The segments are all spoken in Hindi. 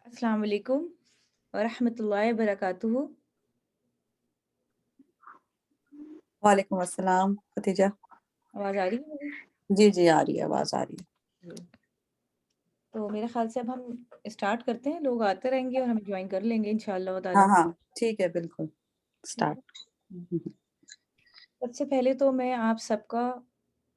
अस्सलाम वालेकुम व रहमतुल्लाहि व बरकातुहू। वालेकुम अस्सलाम खतीजा। आवाज़ आ रही है मेरी? जी जी, आ रही है, आवाज आ रही है। जी। तो मेरे ख़्याल से अब हम स्टार्ट करते हैं, लोग आते रहेंगे और हम जॉइन कर लेंगे इंशाअल्लाह हाँ ताला। हाँ, ठीक है, बिल्कुल ठीक है। स्टार्ट। सबसे पहले तो मैं आप सबका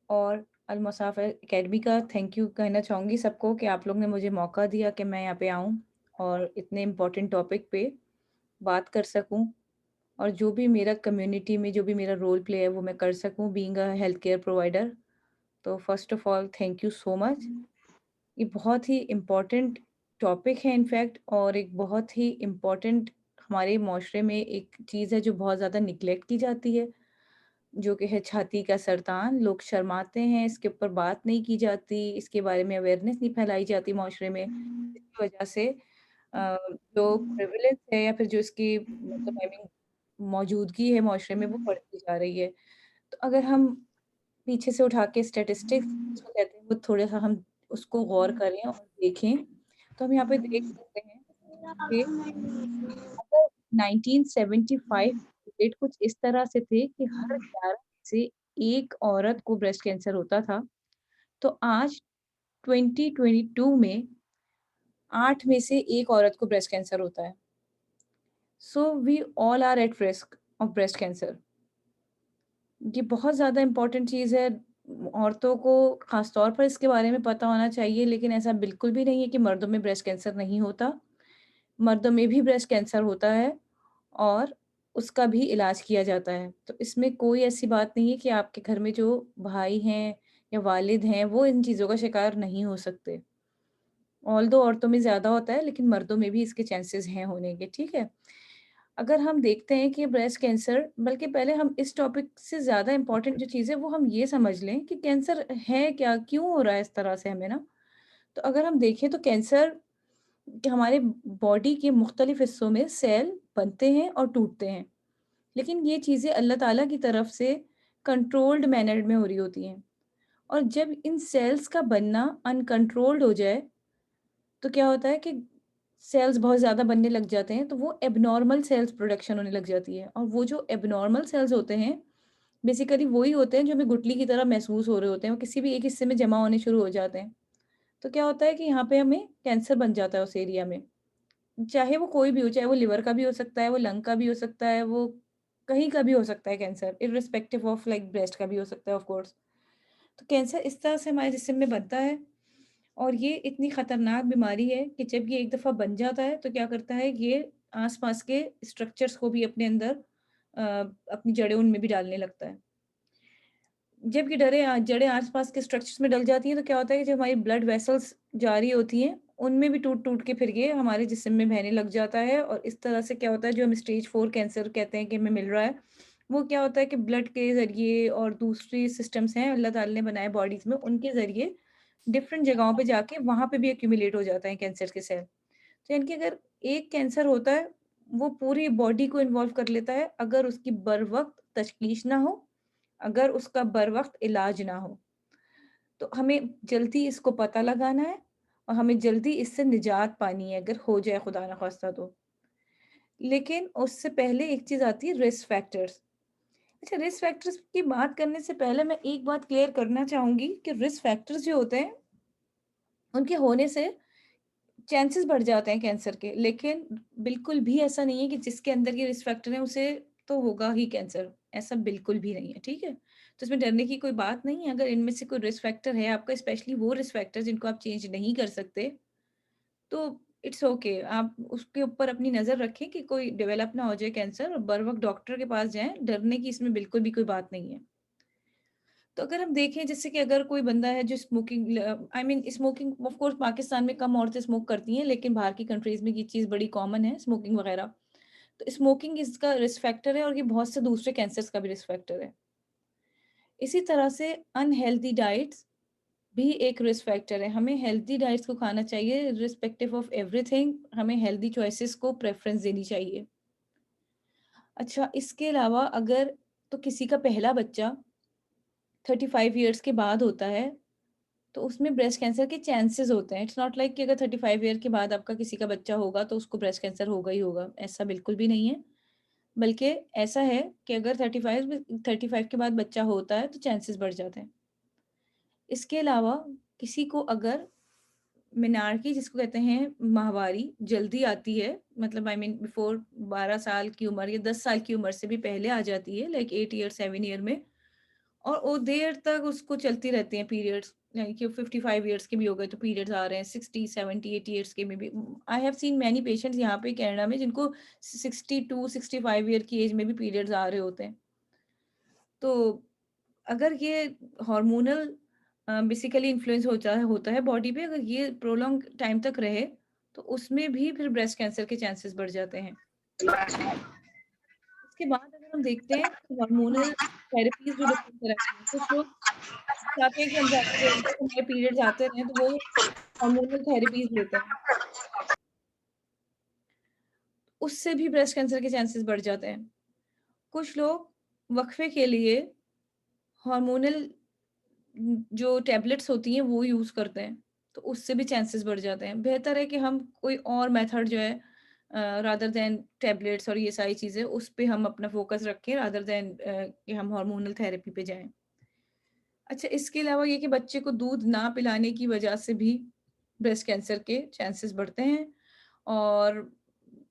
और अल मुसाफ़िर एकेडमी का थैंक यू कहना चाहूँगी सबको कि आप लोग ने मुझे मौका दिया कि मैं यहाँ पे आऊँ और इतने इम्पोर्टेंट टॉपिक पे बात कर सकूँ और जो भी मेरा कम्युनिटी में जो भी मेरा रोल प्ले है वो मैं कर सकूँ being a health care provider. तो first of all thank you so much. ये बहुत ही इम्पोर्टेंट टॉपिक है इनफैक्ट और एक बहुत ही इम्पोर्टेंट हमारे माशरे में एक चीज़ है जो बहुत ज़्यादा निगलेक्ट की जाती है, जो कि है छाती का सरतान। लोग शर्माते हैं, इसके ऊपर बात नहीं की जाती, इसके बारे में अवेयरनेस नहीं फैलाई जाती माशरे में, जिसकी वजह से जो प्रिविलेज है या फिर जो इसकी मतलब आई मीन मौजूदगी है माशरे में वो बढ़ती जा रही है। तो अगर हम पीछे से उठा के स्टैटिस्टिक्स जिसको कहते हैं वो थोड़ा-सा हम उसको गौर करें और देखें, तो हम यहाँ पे देख सकते हैं कि अगर 1975 डेट कुछ इस तरह से थे कि हर 11 में से 1 औरत को ब्रेस्ट कैंसर होता था, तो आज 2022 में 8 में से 1 औरत को ब्रेस्ट कैंसर होता है। So we all are at risk of breast cancer. ये बहुत ज़्यादा इम्पोर्टेंट चीज़ है। औरतों को ख़ास तौर पर इसके बारे में पता होना चाहिए, लेकिन ऐसा बिल्कुल भी नहीं है कि मर्दों में ब्रेस्ट कैंसर नहीं होता। मर्दों में भी ब्रेस्ट कैंसर होता है और उसका भी इलाज किया जाता है। तो इसमें कोई ऐसी बात नहीं है कि आपके घर में जो भाई हैं या वालिद हैं, वो इन चीज़ों का शिकार नहीं हो सकते। ऑल्दो औरतों में ज़्यादा होता है, लेकिन मर्दों में भी इसके चांसेस हैं होने के, ठीक है? अगर हम देखते हैं कि ब्रेस्ट कैंसर बल्कि पहले हम इस टॉपिक से ज़्यादा इम्पोर्टेंट जो चीज़ है, वो हम ये समझ लें कि कैंसर है क्या? क्यों हो रहा है इस तरह से हमें ना? तो अगर हम देखें तो कैंसर कि हमारे बॉडी के मुख्तलिफ हिस्सों में सेल बनते हैं और टूटते हैं। लेकिन ये चीज़ें अल्लाह ताला की तरफ से कंट्रोल्ड मैनर में हो रही होती हैं। और जब इन सेल्स का बनना अनकंट्रोल्ड हो जाए, तो क्या होता है कि सेल्स बहुत ज़्यादा बनने लग जाते हैं, तो वो एब्नॉर्मल सेल्स प्रोडक्शन होने लग जाती है। और वो जो एब्नॉर्मल सेल्स होते हैं, बेसिकली वही होते हैं जो हमें गुठली की तरह महसूस हो रहे होते हैं, वो किसी भी एक हिस्से में जमा होने शुरू हो जाते हैं। तो क्या होता है कि यहाँ पे हमें कैंसर बन जाता है उस एरिया में। चाहे वो कोई भी हो, चाहे वो लिवर का भी हो सकता है, वो लंग का भी हो सकता है, वो कहीं का भी हो सकता है cancer, irrespective of like breast का भी हो सकता है ऑफ कोर्स। तो कैंसर इस तरह से हमारे जिस्म में बनता है और ये इतनी खतरनाक बीमारी है कि जब ये एक दफ़ा बन जाता है तो क्या करता है ये आस-पास के स्ट्रक्चर्स को भी अपने अंदर अ, अपनी जड़ें उनमें भी डालने लगता है। जब ये जड़ें आस-पास के स्ट्रक्चर्स में डल जाती हैं तो क्या होता है कि जो हमारी ब्लड वेसल्स जा रही होती हैं, उनमें भी टूट-टूट के फिर ये हमारे जिस्म में बहने लग जाता है और इस तरह से क्या होता है जो हम स्टेज 4 कैंसर कहते हैं कि हमें मिल रहा है, वो क्या होता है कि ब्लड के ज़रिए और दूसरी सिस्टम्स हैं अल्लाह ताला ने बनाए बॉडीज़ में, उनके ज़रिए डिफरेंट जगहों पे जाके वहाँ पे भी एक्यूमुलेट हो जाते हैं कैंसर के सेल। तो यानी कि अगर एक कैंसर होता है, वो पूरी बॉडी को इन्वॉल्व कर लेता है अगर उसकी बरवक़्त तशख़ीस ना हो, अगर उसका बरवक़्त इलाज ना हो। तो हमें जल्दी इसको पता लगाना है और हमें जल्दी इससे निजात पानी है अगर हो जाए खुदा ना ख़ास्ता तो। लेकिन उससे पहले एक चीज़ आती है रिस्क फैक्टर्स। अच्छा, रिस्क फैक्टर्स की बात करने से पहले मैं एक बात क्लियर करना चाहूँगी कि रिस्क फैक्टर्स जो होते हैं, उनके होने से चांसेस बढ़ जाते हैं कैंसर के, लेकिन बिल्कुल भी ऐसा नहीं है कि जिसके अंदर ये रिस्क फैक्टर है उसे तो होगा ही कैंसर, ऐसा बिल्कुल भी नहीं है, ठीक है? तो इसमें डरने की कोई बात नहीं है, अगर इनमें से कोई रिस्क फैक्टर है आपका, स्पेशली वो रिस्क फैक्टर जिनको आप चेंज नहीं कर सकते, तो इट्स ओके आप उसके ऊपर अपनी नज़र रखें कि कोई डेवलप ना हो जाए कैंसर और बर वक़्त डॉक्टर के पास जाएँ, डरने की इसमें बिल्कुल भी कोई बात नहीं है। तो अगर हम देखें जैसे कि अगर कोई बंदा है जो smoking I mean smoking of course Pakistan में कम औरतें स्मोक करती हैं, लेकिन बाहर की कंट्रीज़ में ये चीज़ बड़ी कॉमन है स्मोकिंग वगैरह। तो स्मोकिंग इसका रिस्क फैक्टर है और ये बहुत से दूसरे कैंसर्स का भी रिस्क फैक्टर है। इसी तरह से अनहेल्दी डाइट्स भी एक रिस्क फैक्टर है। हमें हेल्दी डाइट्स को खाना चाहिए इर्रिस्पेक्टिव ऑफ एवरीथिंग, हमें हेल्दी चॉइसेस को प्रेफ़रेंस देनी चाहिए। अच्छा, इसके अलावा अगर तो किसी का पहला बच्चा 35 इयर्स के बाद होता है, तो उसमें ब्रेस्ट कैंसर के चांसेस होते हैं। इट्स नॉट लाइक कि अगर 35 ईयर के बाद आपका किसी का बच्चा होगा तो उसको ब्रेस्ट कैंसर होगा ही होगा, ऐसा बिल्कुल भी नहीं है। बल्कि ऐसा है कि अगर 35 के बाद बच्चा होता है तो चांसेस बढ़ जाते हैं। इसके अलावा किसी को अगर मेनार्की जिसको कहते हैं माहवारी जल्दी आती है, मतलब आई मीन बिफोर 12 साल की उम्र या 10 साल की उम्र से भी पहले आ जाती है, लाइक 8 ईयर 7 ईयर में, और वो देर तक उसको चलती रहती हैं पीरियड्स, यानी कि 55 इयर्स के भी हो गए तो पीरियड्स आ रहे हैं, 60 70 80 इयर्स के में भी। I have seen many patients यहाँ पे कनाडा में जिनको 62 65 ईयर की एज में भी पीरियड्स आ रहे होते हैं। तो अगर ये हार्मोनल बेसिकली इन्फ्लुएंस होता है बॉडी पे, अगर ये प्रोलॉन्ग टाइम तक रहे तो उसमें भी फिर ब्रेस्ट कैंसर के चांसेस बढ़ जाते हैं। इसके बाद अगर हम देखते हैं तो हार्मोनल थेरेपीज जो डिफरेंट तरह की हैं, कुछ लोग चाहते हैं कि हम ज़्यादा देर तक हमारे पीरियड्स आते रहें तो वो हार्मोनल थेरेपीज लेते हैं, उससे भी ब्रेस्ट कैंसर के चांसेस बढ़ जाते हैं। कुछ लोग वक्फे के लिए हार्मोनल जो टैबलेट्स होती हैं वो यूज़ करते हैं, तो उससे भी चांसेस बढ़ जाते हैं। बेहतर है कि हम कोई और मेथड जो है रादर देन टैबलेट्स और ये सारी चीज़ें, उस पे हम अपना फ़ोकस रखें रादर देन कि हम हार्मोनल थेरेपी पे जाएँ। अच्छा, इसके अलावा ये कि बच्चे को दूध ना पिलाने की वजह से भी ब्रेस्ट कैंसर के चांसेस बढ़ते हैं। और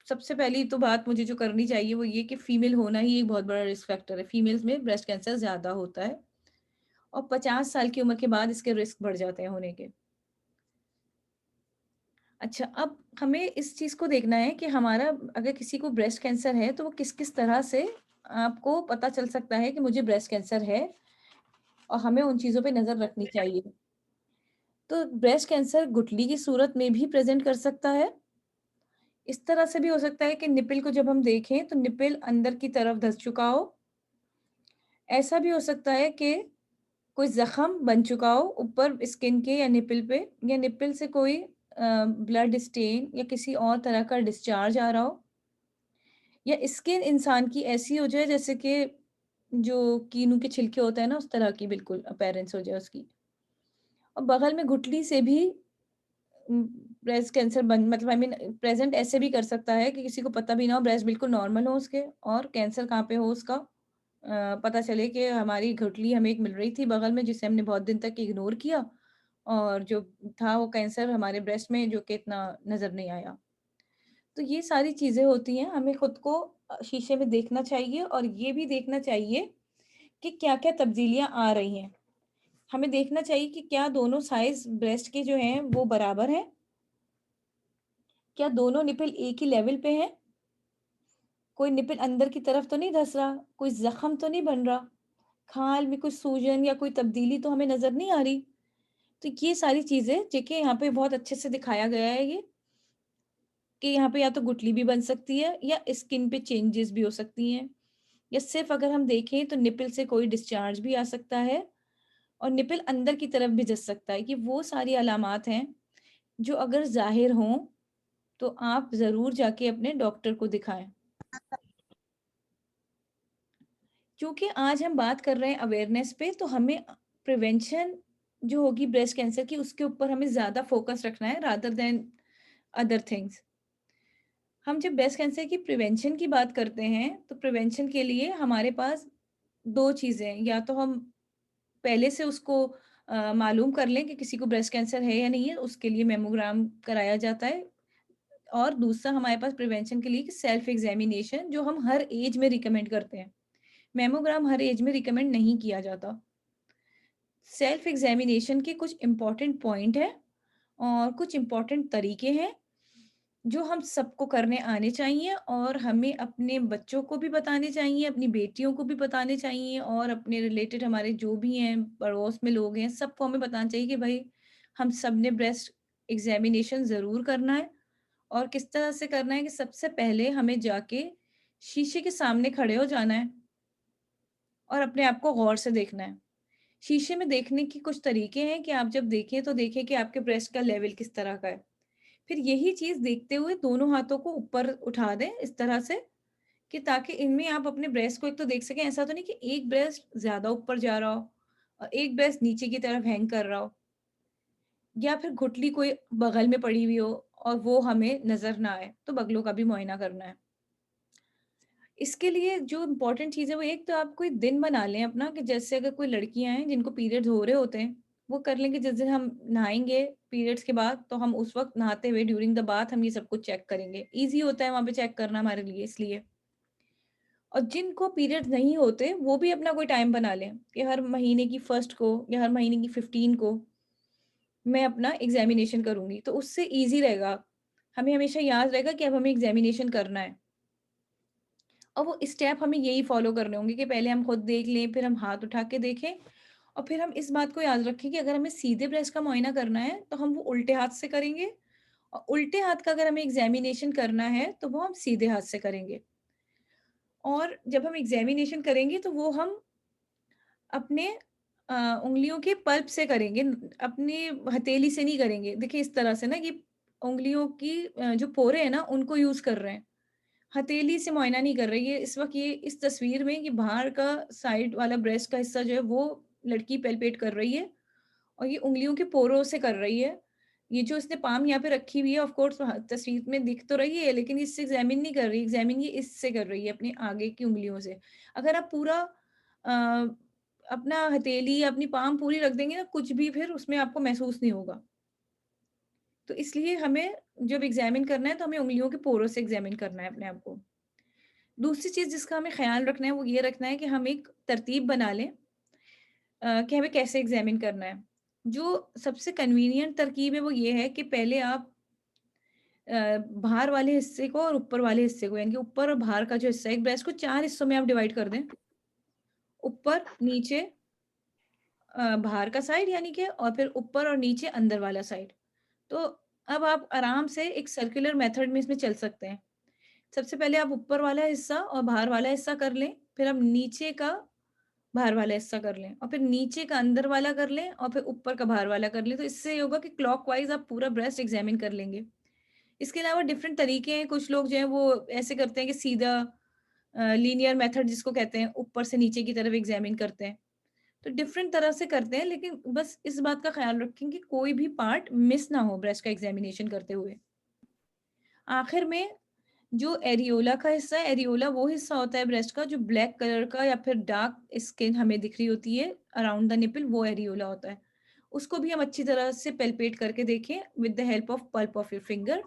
सबसे पहली तो बात मुझे जो करनी चाहिए वो ये कि फीमेल होना ही एक बहुत बड़ा रिस्क फैक्टर है। फीमेल्स में ब्रेस्ट कैंसर ज़्यादा होता है और 50 साल की उम्र के बाद इसके रिस्क बढ़ जाते हैं होने के। अच्छा, अब हमें इस चीज़ को देखना है कि हमारा अगर किसी को ब्रेस्ट कैंसर है तो वो किस-किस तरह से आपको पता चल सकता है कि मुझे ब्रेस्ट कैंसर है, और हमें उन चीज़ों पे नज़र रखनी चाहिए। तो ब्रेस्ट कैंसर गुठली की सूरत में भी प्रेज़ेंट कर सकता है। इस तरह से भी हो सकता है कि निप्पल को जब हम देखें तो निप्पल अंदर की तरफ धँस चुका हो। ऐसा भी हो सकता है कि कोई ज़ख्म बन चुका हो ऊपर स्किन के या निप्पल पे, या निप्पल से कोई ब्लड स्टेन या किसी और तरह का डिस्चार्ज आ रहा हो, या स्किन इंसान की ऐसी हो जाए जैसे कि जो कीनू के छिलके होते हैं ना, उस तरह की बिल्कुल अपीयरेंस हो जाए उसकी। और बगल में गुठली से भी उम, ब्रेस्ट कैंसर बन मतलब आई मीन प्रेज़ेंट ऐसे भी कर सकता है कि किसी को पता भी ना हो, ब्रेस्ट बिल्कुल नॉर्मल हो उसके और कैंसर कहाँ पे हो उसका। पता चले कि हमारी गुठली हमें एक मिल रही थी बगल में जिसे हमने बहुत दिन तक इग्नोर किया, और जो था वो कैंसर हमारे ब्रेस्ट में जो कि इतना नज़र नहीं आया। तो ये सारी चीज़ें होती हैं, हमें खुद को शीशे में देखना चाहिए और ये भी देखना चाहिए कि क्या-क्या तब्दीलियाँ आ रही हैं। हमें देखना चाहिए कि क्या दोनों साइज़ ब्रेस्ट के जो हैं वो बराबर हैं? क्या दोनों निप्पल एक ही लेवल पे हैं? कोई निप्पल अंदर की तरफ तो नहीं धँस रहा? कोई ज़ख्म तो नहीं बन रहा? खाल में कोई सूजन या कोई तब्दीली तो हमें नज़र नहीं आ रही? तो ये सारी चीज़ें देखिए यहाँ पे बहुत अच्छे से दिखाया गया है ये, कि यहाँ पे या तो गुठली भी बन सकती है या स्किन पे चेंजेस भी हो सकती हैं। या सिर्फ़ अगर हम देखें तो निप्पल से कोई डिस्चार्ज भी आ सकता है और निप्पल अंदर की तरफ भी धँस सकता है। ये वो सारी अलामात हैं जो अगर ज़ाहिर हों तो आप ज़रूर जाके अपने डॉक्टर को दिखाएँ। क्योंकि आज हम बात कर रहे हैं अवेयरनेस पे, तो हमें प्रिवेंशन जो होगी ब्रेस्ट कैंसर की उसके ऊपर हमें ज़्यादा फ़ोकस रखना है रादर दैन अदर थिंग्स। हम जब ब्रेस्ट कैंसर की प्रिवेंशन की बात करते हैं, तो प्रिवेंशन के लिए हमारे पास 2 चीज़ें हैं, या तो हम पहले से उसको मालूम कर लें कि किसी को ब्रेस्ट कैंसर है या नहीं है, उसके लिए मैमोग्राम कराया जाता है। और दूसरा हमारे पास प्रिवेंशन के लिए कि सेल्फ एग्ज़ामिनेशन जो हम हर ऐज में रिकमेंड करते हैं। मैमोग्राम हर ऐज में रिकमेंड नहीं किया जाता। सेल्फ एग्ज़ामिनेशन के कुछ इम्पोर्टेंट पॉइंट हैं और कुछ इम्पोर्टेंट तरीके हैं, जो हम सबको करने आने चाहिए और हमें अपने बच्चों को भी बताने चाहिए, अपनी बेटियों को भी बताने चाहिए और अपने रिलेटेड हमारे जो भी हैं, पड़ोस में लोग हैं, सबको हमें बताना चाहिए कि भई हम सब ने ब्रेस्ट एग्ज़ामिनेशन ज़रूर करना है। और किस तरह से करना है कि सबसे पहले हमें जाके शीशे के सामने खड़े हो जाना है और अपने आप को गौर से देखना है। शीशे में देखने के कुछ तरीके हैं कि आप जब देखें तो देखें कि आपके ब्रेस्ट का लेवल किस तरह का है। फिर यही चीज़ देखते हुए दोनों हाथों को ऊपर उठा दें इस तरह से कि ताकि इनमें आप अपने ब्रेस्ट को एक तो देख सकें। ऐसा तो नहीं कि एक ब्रेस्ट ज़्यादा ऊपर जा रहा हो और एक ब्रेस्ट नीचे की तरफ हैंग कर रहा हो। या फिर गुठली कोई बगल में पड़ी हुई हो और वो हमें नज़र ना आए, तो बगलों का भी मुआयना करना है। इसके लिए जो इम्पोर्टेंट चीज़ है वो एक तो आप कोई दिन बना लें अपना कि जैसे अगर कोई लड़कियाँ हैं जिनको पीरियड्स हो रहे होते हैं, वो कर लें कि जिस दिन हम नहाएँगे पीरियड्स के बाद तो हम उस वक़्त नहाते हुए ड्यूरिंग द बाथ हम ये सब कुछ चेक करेंगे। ईज़ी होता है वहाँ पे चेक करना हमारे लिए इसलिए। और जिनको पीरियड्स नहीं होते वो भी अपना कोई टाइम बना लें कि हर महीने की फर्स्ट को या हर महीने की 15 को मैं अपना एग्ज़ामिनेशन करूँगी, तो उससे ईज़ी रहेगा। हमें हमेशा याद रहेगा कि अब हमें एग्ज़ामिनेशन करना है। और वो स्टेप हमें यही फ़ॉलो करने होंगे कि पहले हम खुद देख लें, फिर हम हाथ उठा के देखें और फिर हम इस बात को याद रखें कि अगर हमें सीधे ब्रेस्ट का मुआयना करना है, तो हम वो उल्टे हाथ से करेंगे और उल्टे हाथ का अगर हमें एग्ज़ामिनेशन करना है, तो वो हम सीधे हाथ से करेंगे। और जब हम एग्ज़ामिनेशन करेंगे, तो वो हम अपने उँगलियों के पल्प से करेंगे, अपनी हथेली से नहीं करेंगे। देखिए इस तरह से ना कि उँगलियों की जो पोरे हैं ना, उनको यूज़ कर रहे हैं। हथेली से मुआयना नहीं कर रही है। इस वक़्त ये इस तस्वीर में कि बाहर का साइड वाला ब्रेस्ट का हिस्सा जो है वो लड़की पैल्पेट कर रही है और ये उँगलियों के पोरों से कर रही है। ये जो इसने पाम यहाँ पे रखी हुई है ऑफ़ कोर्स तस्वीर में दिख तो रही है लेकिन इससे एग्ज़ामिन नहीं कर रही, एग्ज़ामिन ये इससे कर रही है अपनी आगे की उँगलियों से। अगर आप पूरा अपना हथेली या अपनी पाम पूरी रख देंगे ना कुछ भी फिर उसमें आपको महसूस नहीं होगा। तो इसलिए हमें जब एग्ज़ामिन करना है तो हमें उँगलियों के पोरों से एग्ज़ामिन करना है अपने आप को। दूसरी चीज़ जिसका हमें ख़्याल रखना है वो ये रखना है कि हम एक तरतीब बना लें कि हमें कैसे एग्ज़ामिन करना है। जो सबसे कन्वीनिएंट तरकीब है वो ये है कि पहले आप बाहर वाले हिस्से को और ऊपर वाले हिस्से को यानी कि ऊपर और बाहर का जो हिस्सा है एक ब्रेस्ट को 4 हिस्सों में आप डिवाइड कर दें। ऊपर, नीचे बाहर का साइड यानी कि और फिर ऊपर और नीचे अंदर वाला साइड। तो अब आप आराम से एक सर्कुलर मेथड में इसमें चल सकते हैं। सबसे पहले आप ऊपर वाला हिस्सा और बाहर वाला हिस्सा कर लें, फिर आप नीचे का बाहर वाला हिस्सा कर लें और फिर नीचे का अंदर वाला कर लें और फिर ऊपर का बाहर वाला कर लें। तो इससे ये होगा कि क्लॉकवाइज़ आप पूरा ब्रेस्ट एग्ज़ामिन कर लेंगे। इसके अलावा डिफरेंट तरीके हैं, कुछ लोग जो हैं वो ऐसे करते हैं कि सीधा लीनियर मेथड जिसको कहते हैं, ऊपर से नीचे की तरफ एग्ज़ामिन करते हैं। तो डिफरेंट तरह से करते हैं लेकिन बस इस बात का ख़्याल रखें कि कोई भी पार्ट मिस ना हो ब्रेस्ट का एग्ज़ामिनेशन करते हुए। आखिर में जो एरियोला का हिस्सा है, एरियोला वो हिस्सा होता है ब्रेस्ट का जो ब्लैक कलर का या फिर डार्क स्किन हमें दिख रही होती है अराउंड द निपल, वो एरियोला होता है। उसको भी हम अच्छी तरह से पैल्पेट करके देखें with the help of pulp of your finger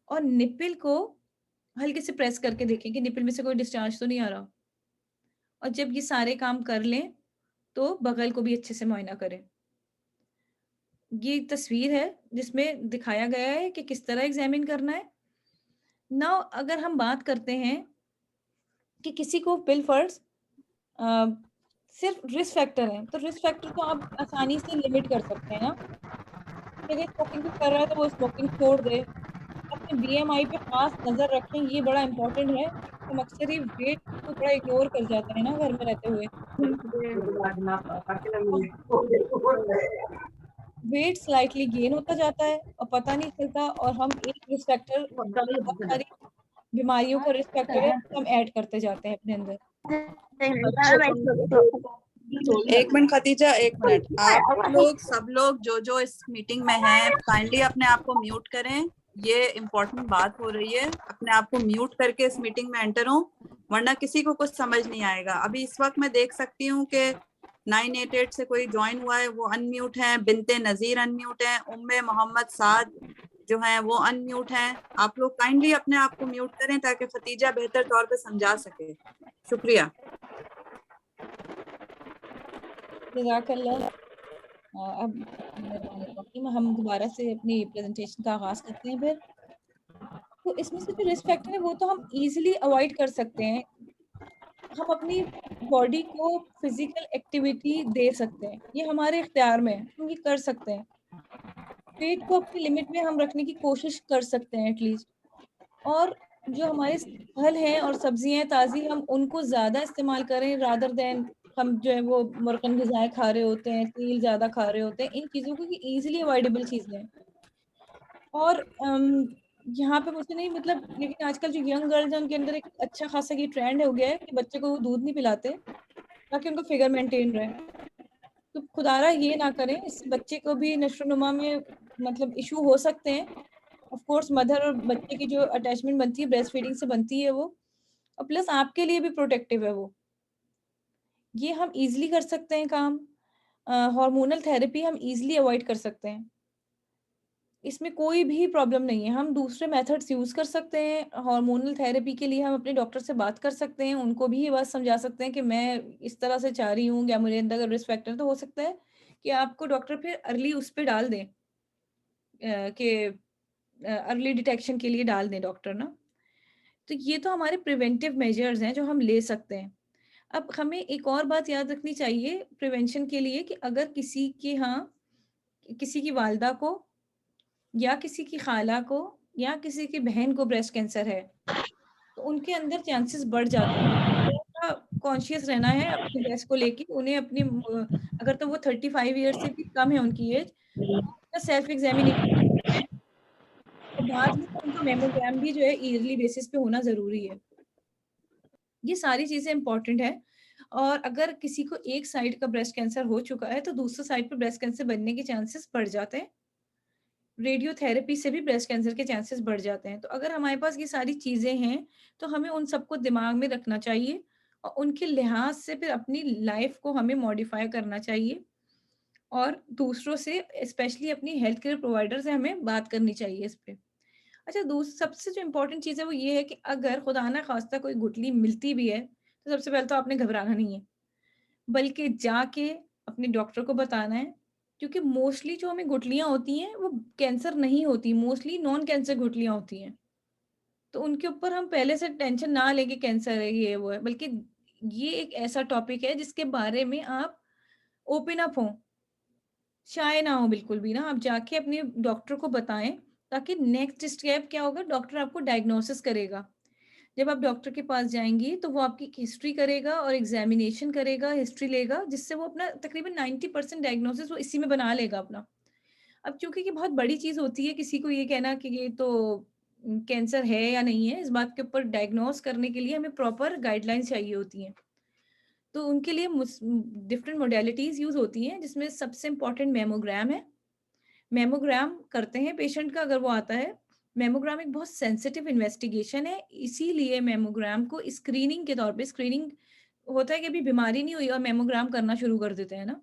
और निपल को हल्के से प्रेस करके देखें कि निपल में से कोई डिस्चार्ज तो नहीं आ रहा। और जब ये सारे काम कर लें, तो बगल को भी अच्छे से मुआयना करें। ये एक तस्वीर है जिसमें दिखाया गया है कि किस तरह एग्ज़ामिन करना है। नाउ अगर हम बात करते हैं कि किसी को पिल-फर्स्ट अ, सिर्फ़ रिस्क फैक्टर है, तो रिस्क फैक्टर को आप आसानी से लिमिट कर सकते हैं ना, कि अगर स्मोकिंग कोई कर रहा है तो वो स्मोकिंग छोड़ दे। अपने बीएमआई पे ख़ास नज़र रखें, ये बड़ा इम्पोर्टेंट है। हम अक्सर ही वेट को थोड़ा इग्नोर कर जाते हैं ना घर में रहते हुए। और वेट स्लाइटली गेन होता जाता है और पता नहीं चलता और हम एक रिस्क फैक्टर बहुत सारी बीमारियों का रिस्क फैक्टर है, हम ऐड करते जाते हैं अपने अंदर। अच्छा एक मिनट खतीजा, एक मिनट। आप लोग सब लोग जो जो इस मीटिंग में हैं काइंडली अपने आप को म्यूट करें। ये इम्पोर्टेंट बात हो रही है, अपने आप को म्यूट करके इस मीटिंग में एंटर हो, वरना किसी को कुछ समझ नहीं आएगा। अभी इस वक्त मैं देख सकती हूँ कि 988 से कोई ज्वाइन हुआ है, वो अनम्यूट है। बिनते नजीर अनम्यूट है। उम्मे मोहम्मद साद जो है वो अनम्यूट हैं। आप लोग काइंडली अपने आप को म्यूट करें ताकि खतीजा बेहतर तौर पे समझा सके। शुक्रिया। जज़ाकल्लाह। अब मेहरबानी रहीम, हम दोबारा से अपनी प्रेज़ेंटेशन का आगाज़ करते हैं फिर। तो इसमें से जो रिस्क फैक्टर है वो तो हम ईज़िली अवॉइड कर सकते हैं। हम अपनी बॉडी को फिज़िकल एक्टिविटी दे सकते हैं। ये हमारे इख्तियार में है, हम ये कर सकते हैं। पेट को अपनी लिमिट में हम रखने की कोशिश कर सकते हैं एटलीस्ट। और जो हमारे फल हैं और सब्जियाँ हैं ताज़ी हम उनको ज़्यादा इस्तेमाल करें रादर देन हम जो है वो मुर्गन ग़िज़ाएँ खा रहे होते हैं, तेल ज़्यादा खा रहे होते हैं, इन चीज़ों को ये ईज़िली अवॉइडेबल चीज़ें हैं। और यहाँ पे मुझे नहीं मतलब लेकिन आजकल जो यंग गर्ल्स हैं उनके अंदर एक अच्छा खासा ये ट्रेंड हो गया है कि बच्चे को वो दूध नहीं पिलाते ताकि उनका फिगर मेंटेन रहे। तो खुदारा ये ना करें, इससे बच्चे को भी नशोनुमा में मतलब इशू हो सकते हैं। ऑफ कोर्स मदर और बच्चे की जो अटैचमेंट बनती है ब्रेस्ट फीडिंग से बनती है वो, और प्लस आपके लिए भी प्रोटेक्टिव है वो। ये हम ईज़िली कर सकते हैं काम। हार्मोनल थेरेपी हम ईज़िली अवॉइड कर सकते हैं। इसमें कोई भी प्रॉब्लम नहीं है। हम दूसरे मेथड्स यूज़ कर सकते हैं। हार्मोनल थेरेपी के लिए हम अपने डॉक्टर से बात कर सकते हैं। उनको भी ये बात समझा सकते हैं कि मैं इस तरह से चाह रही हूँ या मेरे अंदर रिस्क फैक्टर, तो हो सकता है कि आपको डॉक्टर फिर अर्ली उस पे डाल दें, कि अर्ली डिटेक्शन के लिए डाल दें डॉक्टर ना। तो ये तो हमारे प्रिवेंटिव मेजर्स हैं जो हम ले सकते हैं। अब हमें एक और बात याद रखनी चाहिए प्रिवेंशन के लिए, कि अगर किसी के यहाँ किसी की वालिदा को या किसी की खाला को या किसी की बहन को ब्रेस्ट कैंसर है, तो उनके अंदर चांसेस बढ़ जाते हैं। थोड़ा कॉन्शियस रहना है अपनी ब्रेस्ट को लेके। उन्हें अपनी अगर तो वो 35 ईयर्स से भी कम है उनकी एज, तो उनका सेल्फ एग्जामिनेशन करवाएं, और बाद में उनका मेमोग्राम भी जो है ईयरली बेसिस पे होना ज़रूरी है। ये सारी चीज़ें इम्पोर्टेंट है। और अगर किसी को एक साइड का ब्रेस्ट कैंसर हो चुका है, तो दूसरे साइड पे ब्रेस्ट कैंसर बनने के चांसेस बढ़ जाते हैं। रेडियोथेरेपी से भी ब्रेस्ट कैंसर के चांसेस बढ़ जाते हैं। तो अगर हमारे पास ये सारी चीज़ें हैं, तो हमें उन सबको दिमाग में रखना चाहिए और उनके लिहाज से फिर अपनी लाइफ़ को हमें मॉडिफ़ाई करना चाहिए, और दूसरों से स्पेशली अपनी हेल्थ केयर प्रोवाइडर से हमें बात करनी चाहिए इस पे। अच्छा, सबसे जो इम्पोर्टेंट चीज़ है वो ये है कि अगर खुदा ना ख़ास्ता कोई गुठली मिलती भी है, तो सबसे पहले तो आपने घबराना नहीं है, बल्कि जाके अपने डॉक्टर को बताना है। क्योंकि मोस्टली जो हमें गुठलियाँ होती हैं, वो कैंसर नहीं होती, मोस्टली नॉन कैंसर गुठलियाँ होती हैं। तो उनके ऊपर हम पहले से टेंशन ना लें कि कैंसर है, ये वो है, बल्कि ये एक ऐसा टॉपिक है जिसके बारे में आप ओपन अप हों, शाय ना हो बिल्कुल भी ना। आप जाके अपने डॉक्टर को बताएँ, ताकि नेक्स्ट स्टेप क्या होगा, डॉक्टर आपको डायग्नोसिस करेगा। जब आप डॉक्टर के पास जाएँगी, तो वो आपकी हिस्ट्री करेगा और एग्ज़ामिनेशन करेगा, हिस्ट्री लेगा, जिससे वो अपना तकरीबन 90% डायग्नोसिस वो इसी में बना लेगा अपना। अब चूँकि ये बहुत बड़ी चीज़ होती है किसी को ये कहना कि ये तो कैंसर है या नहीं है, इस बात के ऊपर डायग्नोस करने के लिए हमें प्रॉपर गाइडलाइंस चाहिए होती हैं। तो उनके लिए डिफरेंट मोडालिटीज़ यूज़ होती हैं, जिसमें सबसे इम्पोर्टेंट मैमोग्राम है। मैमोग्राम करते हैं पेशेंट का अगर वो आता है। मैमोग्राम एक बहुत सेंसिटिव इन्वेस्टिगेशन है, इसीलिए मैमोग्राम को स्क्रीनिंग के तौर पे, स्क्रीनिंग होता है कि अभी बीमारी नहीं हुई और मैमोग्राम करना शुरू कर देते हैं ना,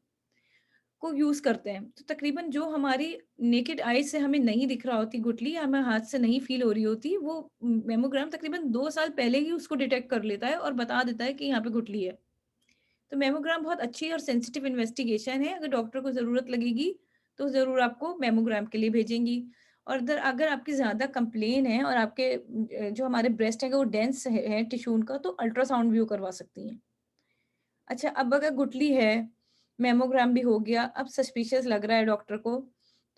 को यूज़ करते हैं। तो तकरीबन जो हमारी नेकेड आई से हमें नहीं दिख रहा होती गुठली, या हमें हाथ से नहीं फ़ील हो रही होती, वो मैमोग्राम तकरीबन 2 साल पहले ही उसको डिटेक्ट कर लेता है और बता देता है कि यहाँ पे गुठली है। तो मैमोग्राम बहुत अच्छी और सेंसिटिव इन्वेस्टिगेशन है। अगर डॉक्टर को ज़रूरत लगेगी, तो ज़रूर आपको मैमोग्राम के लिए भेजेंगी। और अगर आपकी ज़्यादा कंप्लेन है और आपके जो हमारे ब्रेस्ट है वो डेंस है टिश्यू उनका, तो अल्ट्रासाउंड भी वो करवा सकती हैं। अच्छा, अब अगर गुठली है, मैमोग्राम भी हो गया, अब सस्पिशियस लग रहा है डॉक्टर को,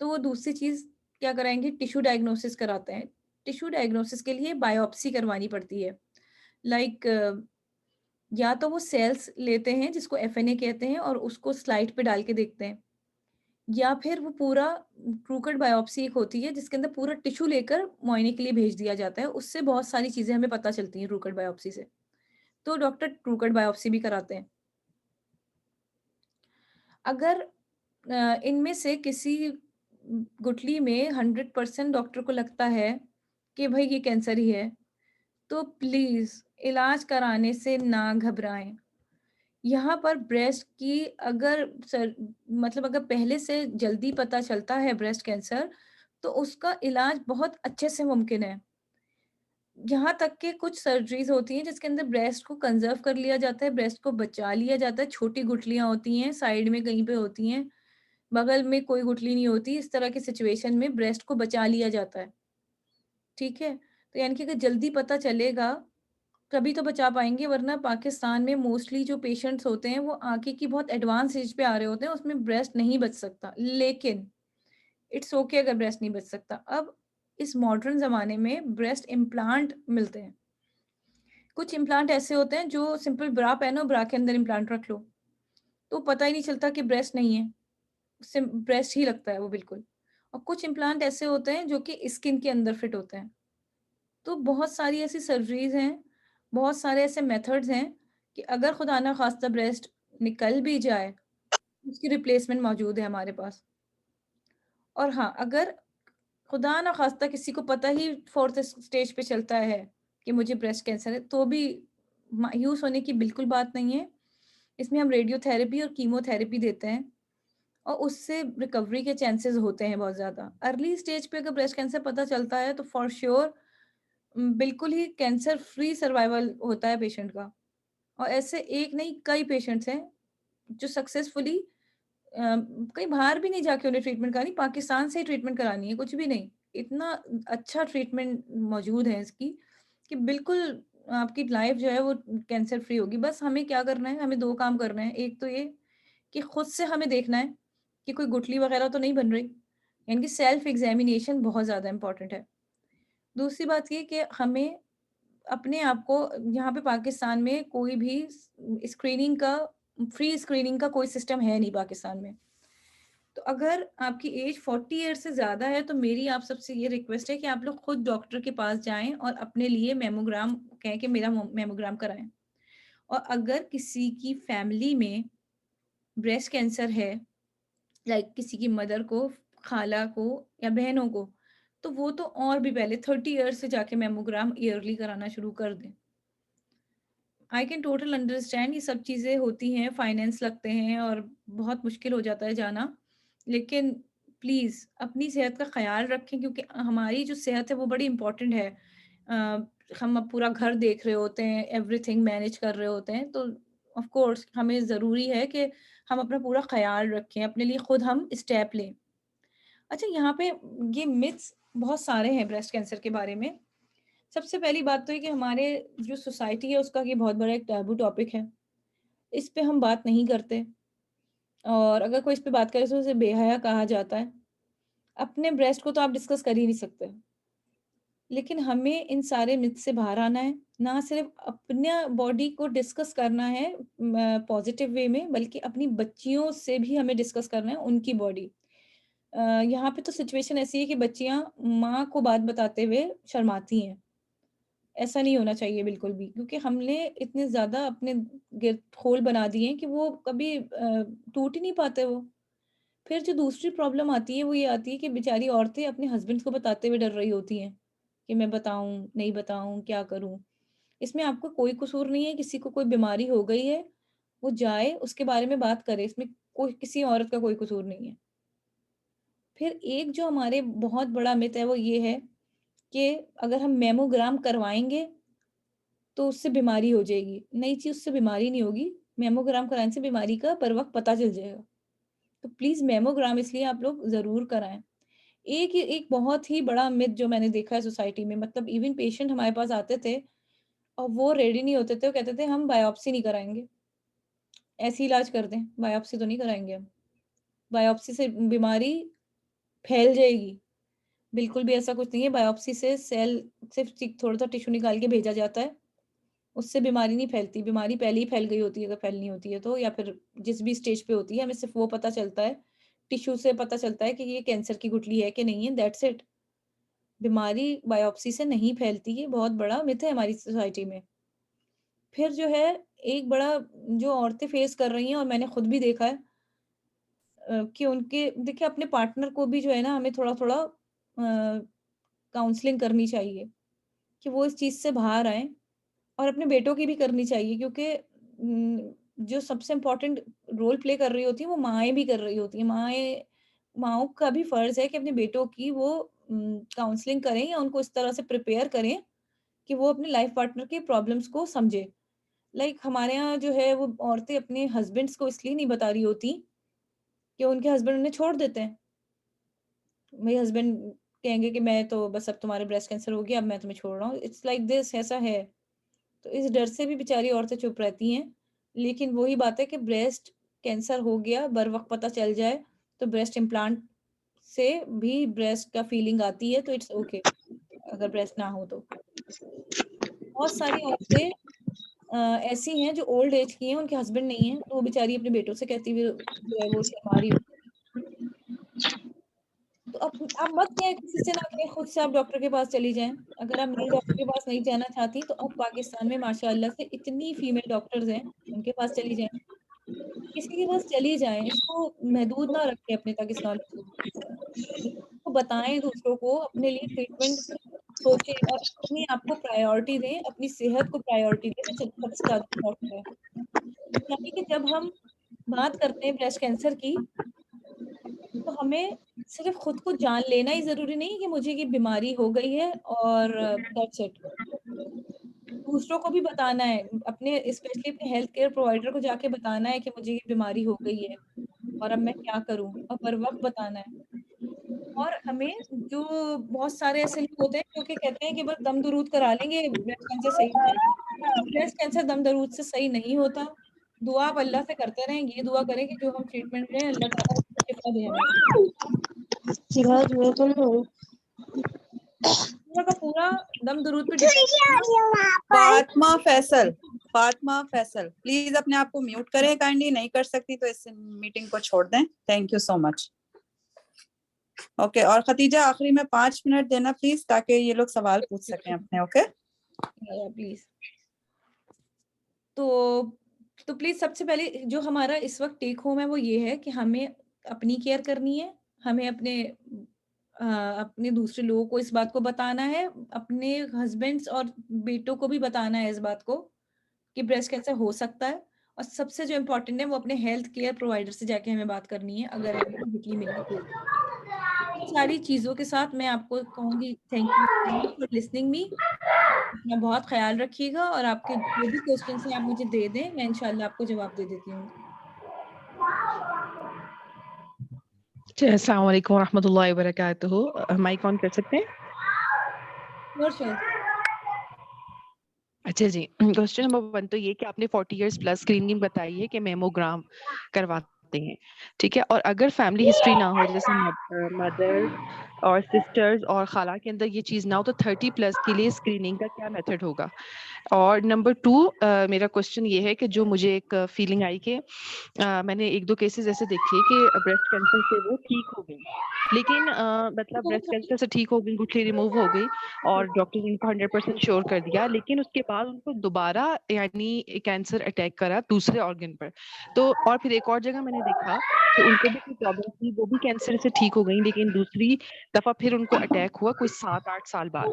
तो वो दूसरी चीज़ क्या कराएँगे, टिश्यू डायग्नोसिस कराते हैं। टिश्यू डायग्नोसिस के लिए बायोप्सी करवानी पड़ती है। लाइक या तो वो सेल्स लेते हैं जिसको एफएनए कहते हैं और उसको स्लाइड पे डाल के देखते हैं, या फिर वो पूरा ट्रूकट बायोप्सी एक होती है जिसके अंदर पूरा टिश्यू लेकर मुआयने के लिए भेज दिया जाता है। उससे बहुत सारी चीज़ें हमें पता चलती हैं ट्रूकट बायोप्सी से। तो डॉक्टर ट्रूकट बायोप्सी भी कराते हैं। अगर इनमें से किसी गुठली में 100% डॉक्टर को लगता है कि भई ये कैंसर ही है, तो प्लीज़ इलाज कराने से ना घबराएँ। यहाँ पर ब्रेस्ट की अगर मतलब अगर पहले से जल्दी पता चलता है ब्रेस्ट कैंसर, तो उसका इलाज बहुत अच्छे से मुमकिन है। यहाँ तक कि कुछ सर्जरीज़ होती हैं जिसके अंदर ब्रेस्ट को कंज़र्व कर लिया जाता है, ब्रेस्ट को बचा लिया जाता है। छोटी गुठलियाँ होती हैं, साइड में कहीं पे होती हैं, बगल में कोई गुठली नहीं होती। इस तरह की सिचुएशन में ब्रेस्ट को बचा लिया जाता है, ठीक है? तो यानी कि अगर जल्दी पता चलेगा, तभी तो बचा पाएँगे, वरना पाकिस्तान में मोस्टली जो पेशेंट्स होते हैं, वो आगे की बहुत एडवांस एज पे आ रहे होते हैं, उसमें ब्रेस्ट नहीं बच सकता। लेकिन इट्स ओके अगर ब्रेस्ट नहीं बच सकता। अब इस मॉडर्न ज़माने में ब्रेस्ट इम्प्लांट मिलते हैं। कुछ इम्प्लांट ऐसे होते हैं जो सिंपल ब्रा पहनो, ब्रा के अंदर इम्प्लांट रख लो, तो पता ही नहीं चलता कि ब्रेस्ट नहीं है, सिम ब्रेस्ट ही लगता है वो बिल्कुल। और कुछ इम्प्लांट ऐसे होते हैं जो कि स्किन के अंदर फिट होते हैं। तो बहुत सारी ऐसी सर्जरीज़ हैं, बहुत सारे ऐसे मेथड्स हैं कि अगर खुदा ना ख़ास्ता ब्रेस्ट निकल भी जाए, उसकी रिप्लेसमेंट मौजूद है हमारे पास। और हाँ, अगर खुदा ना ख़ास्ता किसी को पता ही 4th स्टेज पे चलता है कि मुझे ब्रेस्ट कैंसर है, तो भी मायूस होने की बिल्कुल बात नहीं है। इसमें हम रेडियोथेरेपी और कीमोथेरेपी देते हैं और उससे रिकवरी के चांसेस होते हैं बहुत ज़्यादा। अर्ली स्टेज पे अगर ब्रेस्ट कैंसर पता चलता है तो फॉर श्योर बिल्कुल ही कैंसर फ्री सर्वाइवल होता है पेशेंट का। और ऐसे एक नहीं कई पेशेंट्स हैं जो सक्सेसफुली कहीं बाहर भी नहीं जाके उन्हें ट्रीटमेंट करानी, पाकिस्तान से ही ट्रीटमेंट करानी है, कुछ भी नहीं। इतना अच्छा ट्रीटमेंट मौजूद है इसकी कि बिल्कुल आपकी लाइफ जो है वो कैंसर फ्री होगी। बस हमें क्या करना है, हमें 2 काम करना है। एक तो ये कि खुद से हमें देखना है कि कोई गुठली वगैरह तो नहीं बन रही, यानी कि सेल्फ एग्ज़ामिनेशन बहुत ज़्यादा इम्पोर्टेंट है। दूसरी बात ये कि हमें अपने आप को यहाँ पे पाकिस्तान में कोई भी स्क्रीनिंग का फ्री स्क्रीनिंग का कोई सिस्टम है नहीं पाकिस्तान में। तो अगर आपकी एज 40 ईयर से ज़्यादा है तो मेरी आप सबसे ये रिक्वेस्ट है कि आप लोग खुद डॉक्टर के पास जाएँ और अपने लिए मैमोग्राम कहें कि मेरा मैमोग्राम कराएँ। और अगर किसी की फैमिली में ब्रेस्ट कैंसर है, लाइक किसी की मदर को, खाला को या बहनों को, तो वो तो और भी पहले 30 ईयर्स से जाके मैमोग्राम ईयरली कराना शुरू कर दें। आई कैन टोटल अंडरस्टैंड ये सब चीज़ें होती हैं, फाइनेंस लगते हैं और बहुत मुश्किल हो जाता है जाना। लेकिन प्लीज़ अपनी सेहत का ख़्याल रखें क्योंकि हमारी जो सेहत है वो बड़ी इम्पोर्टेंट है। हम अब पूरा घर देख रहे होते हैं, एवरीथिंग मैनेज कर रहे होते हैं, तो ऑफ़ कोर्स हमें ज़रूरी है कि हम अपना पूरा ख़्याल रखें, अपने लिए खुद हम स्टेप लें। अच्छा, यहाँ पे ये मिथ्स बहुत सारे हैं ब्रेस्ट कैंसर के बारे में। सबसे पहली बात तो ये कि हमारे जो सोसाइटी है उसका ये बहुत बड़ा एक टैबू टॉपिक है। इस पे हम बात नहीं करते और अगर कोई इस पे बात करे तो उसे बेहया कहा जाता है। अपने ब्रेस्ट को तो आप डिस्कस कर ही नहीं सकते। लेकिन हमें इन सारे मिथ से बाहर आना है, ना सिर्फ़ अपना बॉडी को डिस्कस करना है पॉज़िटिव वे में बल्कि अपनी बच्चियों से भी हमें डिस्कस करना है उनकी बॉडी। यहाँ पे तो सिचुएशन ऐसी है कि बच्चियाँ माँ को बात बताते हुए शर्माती हैं। ऐसा नहीं होना चाहिए बिल्कुल भी क्योंकि हमने इतने ज़्यादा अपने गिर खोल बना दिए हैं कि वो कभी टूट ही नहीं पाते वो। फिर जो दूसरी प्रॉब्लम आती है वो ये आती है कि बेचारी औरतें अपने हस्बैंड्स को बताते हुए डर रही होती हैं कि मैं बताऊँ, नहीं बताऊँ, क्या करूँ? इसमें आपका कोई कसूर नहीं है, किसी को कोई बीमारी हो गई है, वो जाए उसके बारे में बात करे, इसमें कोई किसी औरत का कोई कसूर नहीं है। फिर एक जो हमारे बहुत बड़ा मिथ है वो ये है कि अगर हम मैमोग्राम करवाएँगे तो उससे बीमारी हो जाएगी। नहीं जी, उससे बीमारी नहीं होगी। मैमोग्राम कराने से बीमारी का बर-वक़्त पता चल जाएगा। तो प्लीज़ मैमोग्राम इसलिए आप लोग ज़रूर कराएँ। एक बहुत ही बड़ा मिथ जो मैंने देखा है सोसाइटी में मतलब इवन पेशेंट हमारे पास आते थे और वो रेडी नहीं होते थे, वो कहते थे हम बायोप्सी नहीं कराएँगे। ऐसे ही इलाज कर दें, बायोप्सी तो नहीं कराएँगे हम। बायोप्सी से बीमारी फैल जाएगी। बिल्कुल भी ऐसा कुछ नहीं है, बायोप्सी से सेल सिर्फ़ थोड़ा-सा टिश्यू निकाल के भेजा जाता है। उससे बीमारी नहीं फैलती, बीमारी पहले ही फैल गई होती है अगर फैलनी होती है तो या फिर जिस भी स्टेज पे होती है हमें सिर्फ़ वो पता चलता है, टिश्यू से पता चलता है कि ये कैंसर की गुठली है कि नहीं है, दैट्स इट। बीमारी बायोप्सी से नहीं फैलती, ये बहुत बड़ा मिथ है हमारी सोसाइटी में। फिर जो है एक बड़ा जो औरतें फेस कर रही हैं और मैंने खुद भी देखा है कि उनके देखिए अपने पार्टनर को भी जो है ना हमें थोड़ा-थोड़ा काउंसलिंग करनी चाहिए कि वो इस चीज़ से बाहर आएँ और अपने बेटों की भी करनी चाहिए क्योंकि जो सबसे इम्पोर्टेंट रोल प्ले कर रही होती हैं, वो माँएँ भी कर रही होती हैं। माँओं का भी फ़र्ज़ है कि अपने बेटों की वो काउंसलिंग करें या उनको इस तरह से प्रिपेयर करें कि वो अपने लाइफ़ पार्टनर की प्रॉब्लम्स को समझें। लाइक हमारे यहाँ जो है वो औरतें अपने हस्बैंड्स को इसलिए नहीं बता रही होती कि उनके हस्बैंड उन्हें छोड़ देते हैं। मेरे हस्बैंड कहेंगे कि मैं तो बस अब तुम्हारे ब्रेस्ट कैंसर हो गया, अब मैं तुम्हें छोड़ रहा हूँ। इट्स लाइक दिस ऐसा है। तो इस डर से भी बेचारी औरतें चुप रहती हैं। लेकिन वही बात है कि ब्रेस्ट कैंसर हो गया, बर-वक़्त पता चल जाए, तो ब्रेस्ट इम्प्लांट से भी ब्रेस्ट का फीलिंग आती है, तो इट्स ओके अगर ब्रेस्ट ना हो तो। बहुत सारी औरतें अ, ऐसी हैं जो ओल्ड एज की हैं, उनके हस्बैंड नहीं हैं, तो वो बेचारी अपने बेटों से कहती हुई जो है वो शर्मा रही होती है। तो अब आप मत कहें किसी से ना कहें, खुद से आप डॉक्टर के पास चली जाएँ। अगर आप मेल डॉक्टर के पास नहीं जाना चाहती, तो अब पाकिस्तान में माशाअल्लाह से इतनी फीमेल डॉक्टर्स हैं, उनके पास चली जाएँ। किसी के पास चली जाएँ, इसको महदूद ना रखें अपने तक इस नॉलेज को। को बताएँ दूसरों को, अपने लिए ट्रीटमेंट सोचें और अपने आप को प्रायोरिटी दें, अपनी सेहत को प्रायोरिटी दें, तो सबसे ज़्यादा इम्पोर्टेंट है। यानी कि जब हम बात करते हैं ब्रेस्ट कैंसर की, तो हमें सिर्फ़ खुद को जान लेना ही ज़रूरी नहीं है कि मुझे ये बीमारी हो गई है और दैट्स इट। दूसरों को भी बताना है, अपने स्पेशली अपने हेल्थ केयर प्रोवाइडर को जाके बताना है कि मुझे ये बीमारी हो गई है और अब मैं क्या करूँ? और बर वक़्त बताना है। और हमें जो बहुत सारे ऐसे लोग होते हैं जो कि कहते हैं कि बस दम दरूद करा लेंगे, ब्रेस्ट कैंसर सही हो जाएगा। ब्रेस्ट कैंसर दम दरूद से सही नहीं होता। दुआ आप अल्लाह से करते रहें, ये दुआ करें कि जो हम ट्रीटमेंट लें अल्लाह ताला शिफ़ा दे हमें। पूरा का पूरा दम दरूद पे डिपेंड करता है। फातिमा फैसल प्लीज अपने आप को म्यूट करें काइंडली, नहीं कर सकती तो इस मीटिंग को छोड़ दें। Thank you so much. Okay, और खतीजा आखिरी में 5 मिनट देना प्लीज, ताकि ये लोग सवाल पूछ सकें अपने। Okay please. तो प्लीज सबसे पहले जो हमारा इस वक्त टेक होम है वो ये है कि हमें अपनी केयर करनी है, हमें अपने दूसरे लोगों को इस बात को बताना है, अपने हस्बैंड्स और बेटों को भी बताना है इस बात को कि ब्रेस्ट कैंसर हो सकता है। और सबसे जो इम्पोर्टेंट है वो अपने हेल्थ केयर प्रोवाइडर से जाके हमें बात करनी है अगर हमें वीकली मिली तो। इन सारी चीज़ों के साथ मैं आपको कहूँगी thank you so much for listening me. अपना बहुत ख्याल रखिएगा और आपके जो भी क्वेश्चंस हैं आप मुझे दे दें, मैं इंशाल्लाह आपको जवाब दे देती हूँ। अस्सलाम वालेकुम रहमतुल्लाहि व बरकातुहू। माइक ऑन कर सकते हैं? श्योर। अच्छा जी, क्वेश्चन नंबर 1 तो ये कि आपने 40 इयर्स प्लस स्क्रीनिंग बताई है कि मेमोग्राम करवाते हैं, ठीक है? और अगर फैमिली हिस्ट्री ना हो, जैसे मदर और सिस्टर्स और खाला के अंदर ये चीज़ ना हो, तो 30 प्लस के लिए स्क्रीनिंग का क्या मेथड होगा? और नंबर 2 मेरा क्वेश्चन ये है कि जो मुझे एक फीलिंग आई कि मैंने 1-2 केसेस ऐसे देखे कि ब्रेस्ट कैंसर से वो ठीक हो गई, लेकिन मतलब ब्रेस्ट कैंसर से ठीक हो गई, गुठली रिमूव हो गई और डॉक्टर ने उनको 100% श्योर कर दिया, लेकिन उसके बाद उनको दोबारा यानी कैंसर अटैक करा दूसरे ऑर्गन पर। तो और फिर एक और जगह मैंने देखा कि उनको भी कोई प्रॉब्लम थी, वो भी कैंसर से ठीक हो गई, लेकिन दूसरी दफा फिर उनको अटैक हुआ कोई 7-8 साल बाद।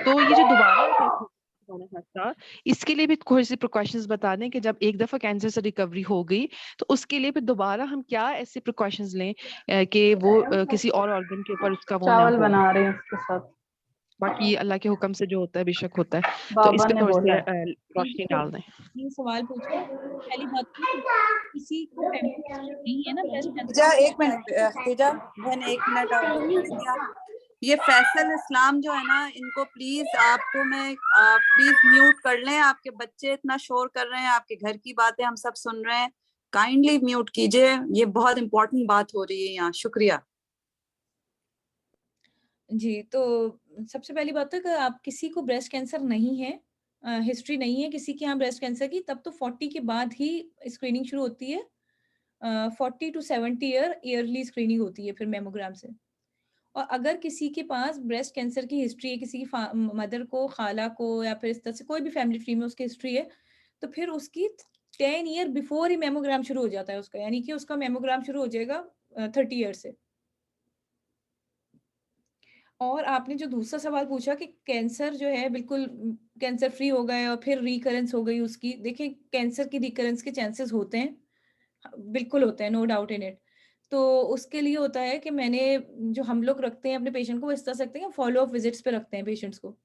तो ये जो दोबारा अटैक वाला हादसा, इसके लिए भी थोड़ी सी प्रिकॉशंस बता दें कि जब एक दफा कैंसर से रिकवरी हो गई तो उसके लिए फिर दोबारा हम क्या ऐसे प्रिकॉशंस लें कि वो किसी और ऑर्गन के ऊपर उसका वो ना चावल हो। बना रहे हैं उसके साथ। बाकी अल्लाह के हुक्म से जो होता है बेशक होता है, तो बाबा इस पे ने थोड़ी बोला सी है। रोशनी डाल दें। ये सवाल पूछा है। पहली बात तो किसी को फैमिली हिस्ट्री नहीं है ना ब्रेस्ट कैंसर खतीजा, एक मिनट खतीजा बहन, 1 मिनट आप करेंगे आप? ये फैसल इस्लाम जो है ना, इनको प्लीज आपको मैं प्लीज म्यूट कर लें। आपके बच्चे इतना शोर कर रहे हैं, आपके घर की बातें हम सब सुन रहे हैं, काइंडली म्यूट कीजिए। ये बहुत इंपॉर्टेंट बात हो रही है यहाँ। शुक्रिया। जी, तो सबसे पहली बात तो कि आप किसी को ब्रेस्ट कैंसर नहीं है, हिस्ट्री नहीं है किसी के यहाँ ब्रेस्ट कैंसर की, तब तो 40 के बाद ही स्क्रीनिंग शुरू होती है। 40 टू 70 ईयरली स्क्रीनिंग होती है फिर मेमोग्राम से। और अगर किसी के पास ब्रेस्ट कैंसर की हिस्ट्री है, किसी की मदर को, खाला को या फिर इस तरह से कोई भी फैमिली ट्री में उसकी हिस्ट्री है, तो फिर उसकी 10 ईयर बिफोर ही मेमोग्राम शुरू हो जाता है उसका, यानी कि उसका मेमोग्राम शुरू हो जाएगा 30 ईयर से। और आपने जो दूसरा सवाल पूछा कि कैंसर जो है बिल्कुल कैंसर फ्री हो गए और फिर रिकरेंस हो गई उसकी, देखिए कैंसर की रिकरेंस के चांसेस होते हैं, बिल्कुल होते हैं, नो डाउट इन इट। तो उसके लिए होता है कि जो हम लोग रखते हैं अपने पेशेंट को वो इस तरह से रखते हैं, फॉलो अप विजिट्स पे रखते हैं पेशेंट्स को।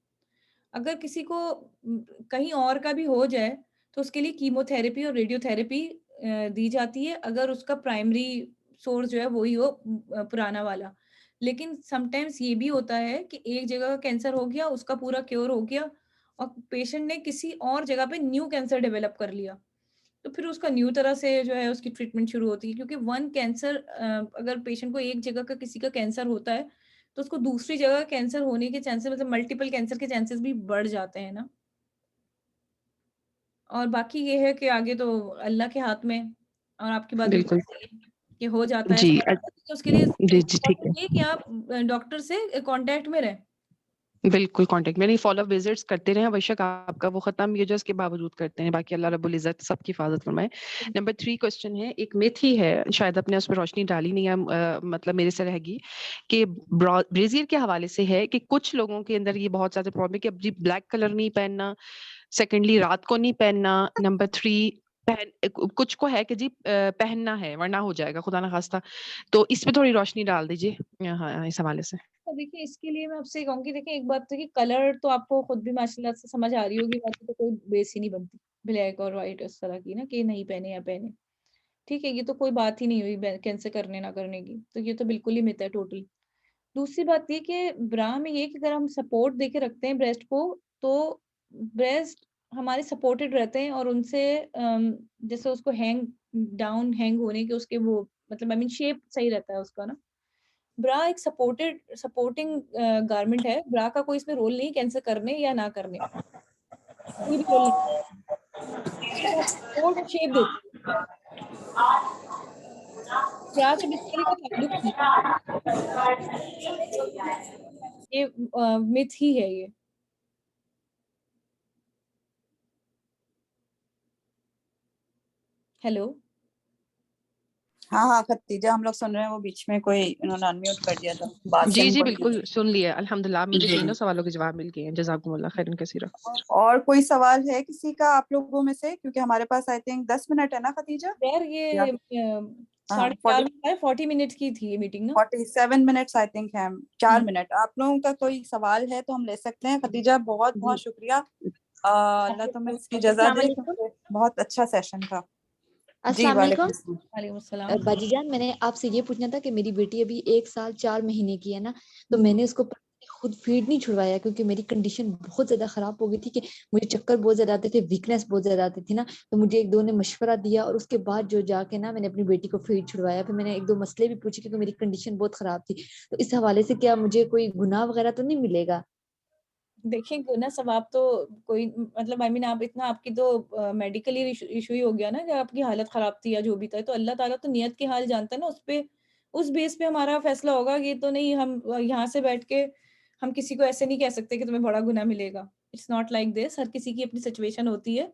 अगर किसी को कहीं और का भी हो जाए तो उसके लिए कीमोथेरेपी और रेडियोथेरेपी दी जाती है, अगर उसका प्राइमरी सोर्स जो है वही हो पुराना वाला। लेकिन समटाइम्स ये भी होता है कि एक जगह का कैंसर हो गया, उसका पूरा क्योर हो गया और पेशेंट ने किसी और जगह पे न्यू कैंसर डेवलप कर लिया। तो फिर उसका न्यू तरह से जो है उसकी ट्रीटमेंट शुरू होती है, क्योंकि वन कैंसर अगर पेशेंट को एक जगह का किसी का कैंसर होता है तो उसको दूसरी जगह कैंसर होने के चांसेस, मतलब मल्टीपल कैंसर के चांसेस भी बढ़ जाते हैं ना। और बाकी ये है कि आगे तो अल्लाह के हाथ में, और आपकी बात बिल्कुल बिल्कुल सही है कि हो जाता है जी। ऐसा, तो उसके लिए जी जी ठीक है। इम्पोर्टेंट ये कि आप डॉक्टर से कांटेक्ट में रहें। बिल्कुल कांटेक्ट में नहीं, फॉलो अप विजिट्स करते रहे, बेशक आपका वो खत्म ये जो इसके बावजूद करते हैं, बाकी अल्लाह रब्बुल इज्जत सबकी हिफाजत फरमाए। नंबर 3 क्वेश्चन है, एक मिथ ही है, शायद आपने उस पर रोशनी डाली नहीं है, मतलब मेरे से रहेगी कि ब्रेजियर के हवाले से है कि कुछ लोगों के अंदर ये बहुत ज्यादा प्रॉब्लम है कि अब जी ब्लैक कलर नहीं पहनना, सेकेंडली रात को नहीं पहनना, नंबर 3 कुछ को है कि जी पहनना है वरना हो जाएगा खुदा ना खास्ता, तो इस पे थोड़ी रोशनी डाल दीजिए हाँ, इस हवाले से। तो देखिए इसके लिए मैं आपसे कहूँगी, देखिए एक बात तो कि कलर तो आपको खुद भी माशाल्लाह से समझ आ रही होगी, बाकी तो कोई बेस ही नहीं बनती ब्लैक और व्हाइट इस तरह की ना कि नहीं पहने या पहने। ठीक है, ये तो कोई बात ही नहीं हुई कैंसिल करने ना करने की, तो ये तो बिल्कुल ही मिथ है टोटल। दूसरी बात ये कि ब्रा में ये कि अगर हम सपोर्ट देके रखते हैं ब्रेस्ट को, तो ब्रेस्ट हमारे सपोर्टेड रहते हैं और उनसे जैसे उसको हैंग होने के उसके वो मतलब आई मीन शेप सही रहता है उसका ना। ब्रा एक सपोर्टिंग गारमेंट है। ब्रा का कोई इसमें रोल नहीं कैंसल करने या ना करने का, कोई भी रोल नहीं। सिर्फ आपको सपोर्ट और शेप देती है। ब्रा से बेसिकली कोई ताल्लुक नहीं है। ये मिथ ही है ये। हेलो। हाँ हाँ खतीजा, हम लोग सुन रहे हैं, वो बीच में कोई इन्होंने अनम्यूट कर दिया था, बात जी सुन जी पड़ी बिल्कुल सुन लिया अल्हम्दुलिल्लाह, मुझे थी। तीनों सवालों के जवाब मिल गए हैं, जज़ाकुमुल्लाह खैरन कसीरा। और कोई सवाल है किसी का आप लोगों में से, क्योंकि हमारे पास आई थिंक 10 मिनट है ना खतीजा? यार या ये हाँ 4:30 मिनट है, 40 मिनट्स की थी ये मीटिंग ना। 47 मिनट्स आई थिंक है। 4 मिनट हम्म। आप लोगों का कोई सवाल है तो हम ले सकते हैं। खतीजा बहुत जी बहुत शुक्रिया, अल्लाह तुम्हें इसकी जजा अस्सलाम दे, वालेकुम। क्योंकि बहुत अच्छा सेशन था। जी अस्सलाम वालेकुम वालेकुम। अस्सलाम। वालेकुम अस्सलाम। बाजी जान, मैंने आपसे ये पूछना था कि मेरी बेटी अभी 1 साल 4 महीने की है ना, तो हम्म। मैंने उसको खुद फीड नहीं छुड़वाया क्योंकि मेरी कंडीशन बहुत ज्यादा खराब हो गई थी कि मुझे चक्कर बहुत ज्यादा आते थे, वीकनेस बहुत ज्यादा आती थी ना। तो मुझे एक दो ने मशवरा दिया और उसके बाद जो जाके ना मैंने अपनी बेटी को फीड छुड़वाया। फिर मैंने एक दो मसले भी पूछे क्योंकि मेरी कंडीशन बहुत खराब थी। तो इस हवाले से क्या मुझे कोई गुनाह वगैरह तो नहीं मिलेगा? देखिए गुना सवाब तो कोई मतलब आई मीन आप इतना आपकी तो मेडिकली इशू ही हो गया ना, कि आपकी हालत खराब थी या जो भी था, तो अल्लाह ताला तो नियत के हाल जानता है ना, उस बेस पे हमारा फैसला होगा। ये तो नहीं हम यहाँ से बैठ के हम किसी को ऐसे नहीं कह सकते कि तुम्हें बड़ा गुनाह मिलेगा। It's not like this. हर किसी की अपनी सिचुएशन होती है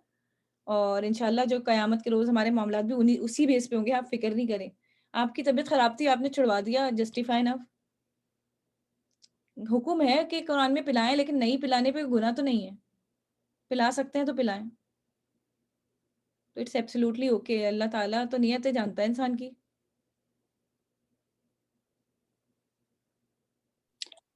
और इंशाल्लाह जो कयामत के रोज हमारे मामलात भी उन्हीं उसी बेस पे होंगे, आप फिक्र नहीं करें। आपकी तबीयत खराब थी, आपने छुड़वा दिया, जस्टिफाई ना। हुक्म है कि कुरान में पिलाएं, लेकिन नहीं पिलाने पे गुनाह तो नहीं है। पिला सकते हैं तो पिलाएं। तो इट्स एब्सोल्युटली ओके। अल्लाह ताला तो नियतें जानता है इंसान की।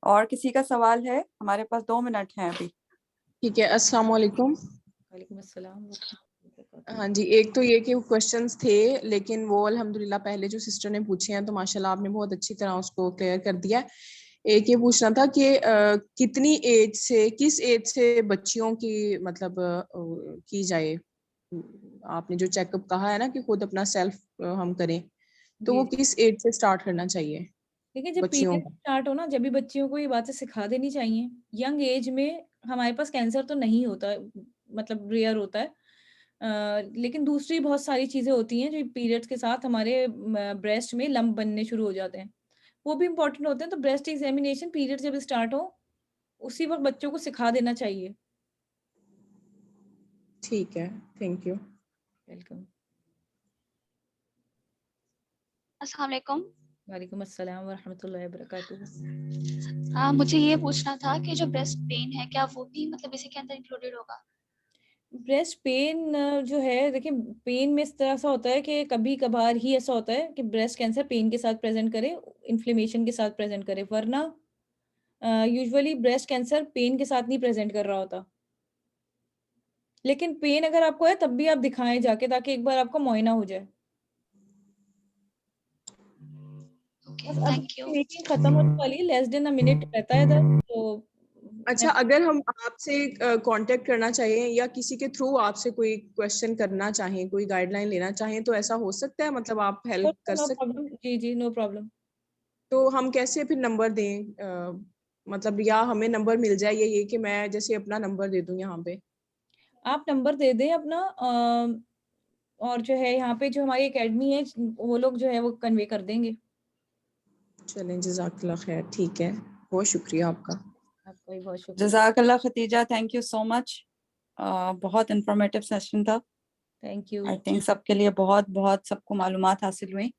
और किसी का सवाल है? हमारे पास 2 मिनट हैं अभी। ठीक है, अस्सलाम वालेकुम। वालेकुम अस्सलाम व रहमतुल्लाहि व बरकातहू। हाँ जी, एक तो ये कि क्वेश्चंस थे लेकिन वो अल्हम्दुलिल्लाह पहले जो सिस्टर ने पूछे हैं तो माशाल्लाह आपने बहुत अच्छी तरह उसको क्लियर कर दिया है। एक ये पूछना था कि कितनी एज से, किस एज से बच्चियों की मतलब की जाए, आपने जो चेकअप कहा है ना कि खुद अपना सेल्फ हम करें, तो जी, वो जी। किस एज से स्टार्ट करना चाहिए देखिए जब बच्चियों पीरियड का? स्टार्ट हो ना, जब भी बच्चियों को ये बातें सिखा देनी चाहिए। यंग एज में हमारे पास कैंसर तो नहीं होता है, मतलब रेयर होता है। लेकिन दूसरी बहुत सारी चीज़ें होती हैं जो पीरियड्स के साथ हमारे ब्रेस्ट में लम्प बनने शुरू हो जाते हैं। वो भी इम्पोर्टेंट होते हैं, तो ब्रेस्ट एग्जामिनेशन पीरियड जब स्टार्ट हो, उसी वक़्त बच्चों को सिखा देना चाहिए। ठीक है, थैंक यू। वेलकम। अस्सलाम वालेकुम। वालेकुम अस्सलाम व रहमतुल्लाहि व बरकातहू। मुझे ये पूछना था कि जो ब्रेस्ट पेन है क्या वो भी मतलब इसी के अंदर इंक्लूडेड होगा? ब्रेस्ट पेन जो है, देखिए पेन में इस तरह सा होता है कि कभी-कभार ही ऐसा होता है कि ब्रेस्ट कैंसर पेन के साथ प्रेज़ेंट करे, इन्फ्लेमेशन के साथ प्रेज़ेंट करे, वरना यूजुअली ब्रेस्ट कैंसर पेन के साथ नहीं प्रेज़ेंट कर रहा होता। लेकिन पेन अगर आपको है तब भी आप दिखाएँ जाके, ताकि एक बार आपका मुआयना हो जाए। ओके, बस अब थैंक यू। मीटिंग खत्म होने वाली है, लेस देन अ मिनट रहता है इधर, तो मैं अच्छा, अगर हम आपसे कांटेक्ट करना चाहें या किसी के थ्रू आपसे कोई क्वेश्चन करना चाहें, कोई गाइडलाइन लेना चाहें, तो ऐसा हो सकता है? मतलब आप हेल्प कर नो सकते? प्रॉब्लम। जी, जी, नो प्रॉब्लम। तो हम कैसे फिर नंबर दें? मतलब या हमें नंबर मिल जाए या ये कि मैं जैसे अपना नंबर दे दूं यहाँ पे? आप नंबर दे दें अपना, और जो है यहाँ पे जो हमारी अकेडमी है, वो लोग जो है वो कन्वे कर देंगे। चलें, जज़ाकल्लाह खैर, ठीक है, बहुत शुक्रिया आपका। आपका कोई बहुत शुक्रिया। जज़ाकल्लाह Khatija, thank you so much. बहुत इंफॉर्मेटिव सेशन था। Thank you. आई थिंक सबके लिए बहुत बहुत सबको मालूमात हासिल हुई।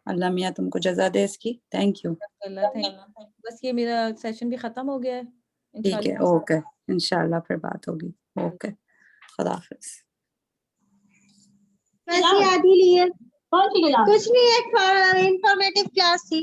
अल्लाह मियाँ तुमको जज़ा दे इसकी। Thank you. बस ये मेरा सेशन भी खत्म हो गया है। ठीक है, ओके, इंशाल्लाह फिर बात होगी। ओके, खुदा हाफिज। बस याद ही लिए कुछ नहीं, एक इंफॉर्मेटिव क्लास थी।